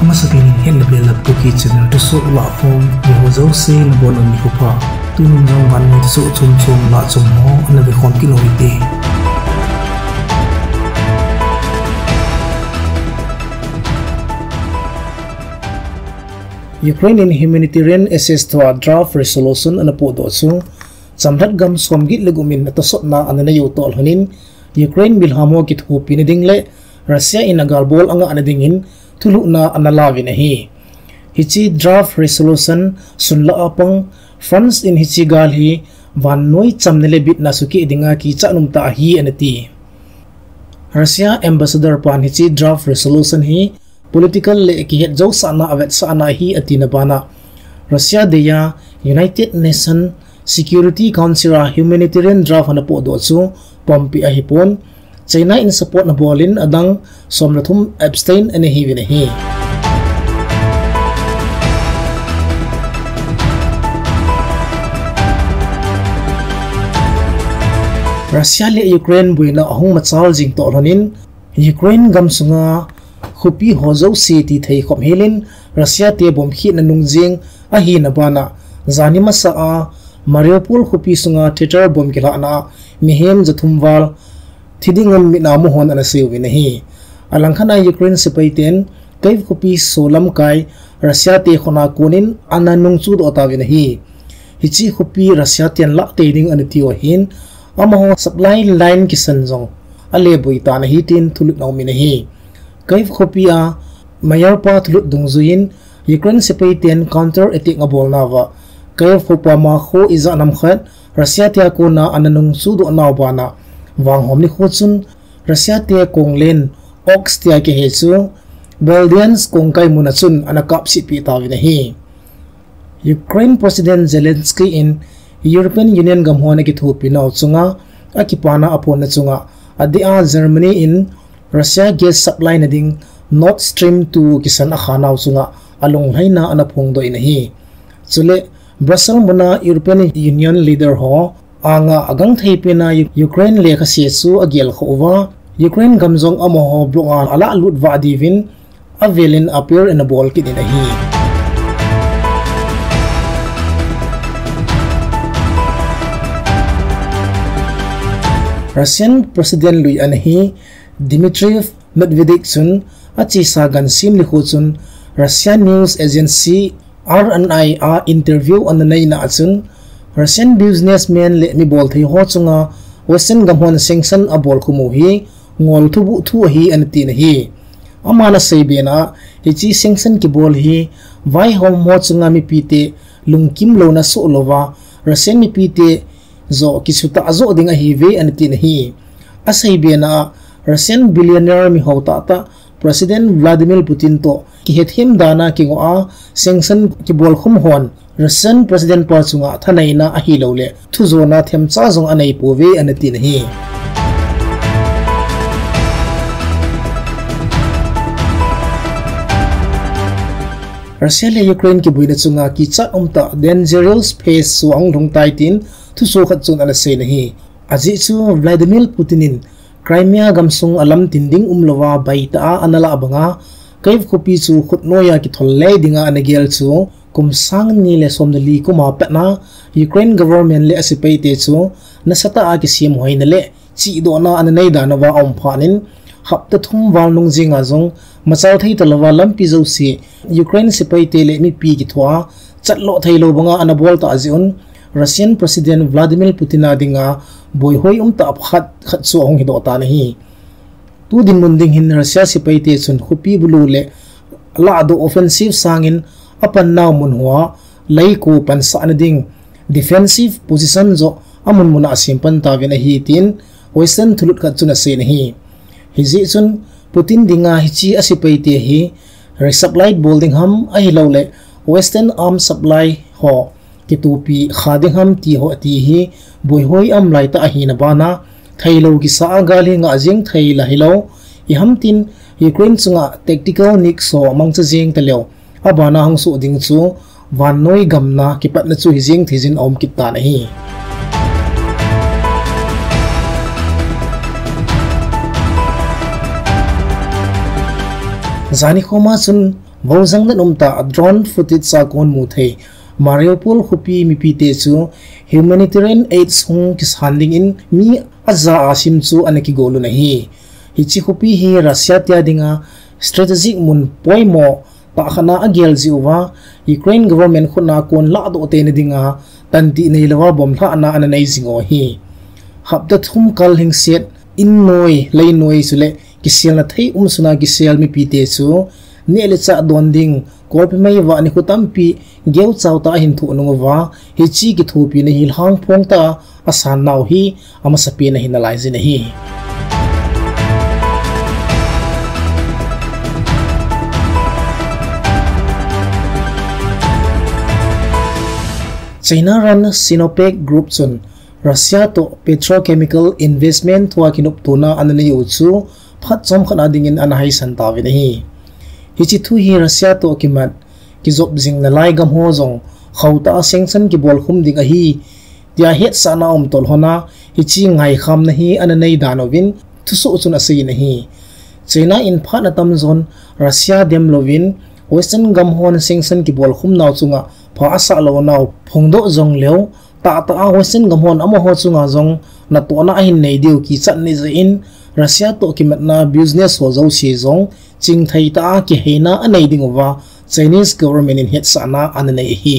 Masakin Hetna Belap Kuki channel Thusoh LAHKHOM US le Western nikhoa tunung jang VANNOI Thusoh chum la chum ho LAHKHOM kiloite. Ukrainian Humanitarian Acces thua draft resolution anapo dosu samdhat gam somgit legumin tosot na ananei utol hanin Ukraine bilhamo kit hu pinidingle Russia in agalbol anga anadingin tulu na analhah vinahi hichi draft resolution sunla apang France in hichi galhi VANNOI chamnele bit nasuki dinga ki chanum ta hi anati Russia ambassador pan hichi draft resolution hi political le ki het jo sana avet sana hi atina bana Russia deya United Nations Security Council humanitarian draft hanapo do chu pompi ahipon China in support na bolin adang somrathum abstain ani hi vinahi Russia le Ukraine buina ahung machal jing to ronin Ukraine gamsunga khupi hozo city thei khom helin Russia te bom khi na nungjing a hi na bana zani masa a Mariopol khupi sunga theater bom kila na mihem jathumwal thidingam mina mo hon ana siu vinahi alangkhana Ukraine sepaiten kaiv khupi solam kai Russia te khona kunin ananung chu do ta vinahi hichi khupi Russia tian la te ding anati o hin amaho supply line kisanjong ale buita na hitin thulut naw minahi kaiv khopia mayarpa thulut dungzuin Ukraine sepaiten counter attack ngabol nawa kaiv khopa ma kho iza namkhat Russia te ko na ananung chu do nawa na wanghom ni khotsun Russia te konglen ox tia ke hechu Belgians kongkai munachun anakap si pi tawinahi Ukraine President Zelensky in European Union gamhona ki thu pinaw chunga akipana apon na chunga adia Germany in Russia gas supply na ding Nord Stream 2 kisan akhanaw chunga along haina anapong do inahi chule Brussels muna European Union leader ho anga agang theipena Ukraine le khasiesu agel khova Ukraine gamjong amoho blonga ala lut va divin avelin appear in a ball kit inahi Russian President Lui Anhi Dmitry Medvedic sun achesa gansim likhuchun Russian news agency RNI a interview ananei na achun Russian businessman le mi bol thei ho chunga Western gamhon sanction abol khumuhi ngolthubuh thua hi anati na hi amana seibena hichi sanction ki bol hi vai hom mo chunga mi pite lungkim lo na so lova Russian mi pite zo kisuta azo dinga hi ve anati na hi asaibena Russian billionaire mi hota ta President Vladimir Putin to ki hethim dana ki ngoa sanction ki bol khum hon Russian President pa chunga thanaina a hi lo le Thusoh na themcha jong anei pove anati na hi Russia le Ukraine ki buina chunga ki cha umta dangerous phase suang rong taitin Thusoh khat chun ana se na hi aji chu Vladimir Putinin Crimea gamsung alam tinding umlowa baita anala banga kaiv khopi chu khutnoya ki tholle dinga anagel chu kumsang ni le somdali kuma patna Ukraine government le asipaite chu nasata a ki sim hoina le chi do na ananei danawa omphanin hapta thum wal nung jinga jong machau thei talawa lampi zo si Ukraine sipaite le mi pi ki thwa chatlo thailo banga anabol ta aziun Russian President Vladimir Putin adinga boyhoi umta khat chu ong hido ta nahi tu din munding hin Russia sipaite chun khupi bulule la do offensive sangin apan naw munhua laiko pansa anading defensive position zo amun muna simpan tawina hitin Western thulut khat chuna se nahi hiji chun Putin dinga hichi asipaite hi resupplied Boldingham a hilole Western arm supply ho kitupi khadingham ti ho ti hi boihoi am laita ahina bana thailo ki sa gali nga jing thaila hilo ihamtin Ukraine chunga tactical nik so mangcha jing taleo abana hang su ding chu VANNOI gamna ki patna chu hijing thijin om kitta nahi zani khoma chun Vozang na numta drone footage sa kon mu thei Mariopol khopi mi pite chu Humanitarian Acces hung kis handing in mi aza asim chu anaki golu na hi hichi khopi hi Russia tia dinga strategic mun poimo ta khana agel jiwa Ukraine government khuna kon la do te na dinga tanti nei lawa bom thla na ananei zingo hi habda thum kal hing set in noi lei noi sule kiselna thei suna kisel mi pite chu nele cha donding kolpe mai wa ni khutampi geu chawta hin thu nungwa hichi ki thupi na hil hang phongta asan naw hi ama sapi na hinalai zin hi China ran Sinopec group chun Russia to petrochemical investment thua kinup tuna ananei uchu phat chom khana dingin anahai santawi na hi hichi thu hi Russia to kimat ki job jing na lai gam ho jong khauta sanction ki bol khum ding a hi tia het sana tol hona hichi ngai kham na hi ananei danovin Thusoh chun asei na hi China in phat atamjon Russia dem lovin Western gam hon sanction ki bol khum naw chunga pha asa lo naw phongdo jong leo ta Western gam hon amo ho chunga jong na to na hin nei diu ki chat ni ze in Russia to kimat na business ho zo si jong ching thai ta ki heina anei dingwa Chinese government in het sana ananei hi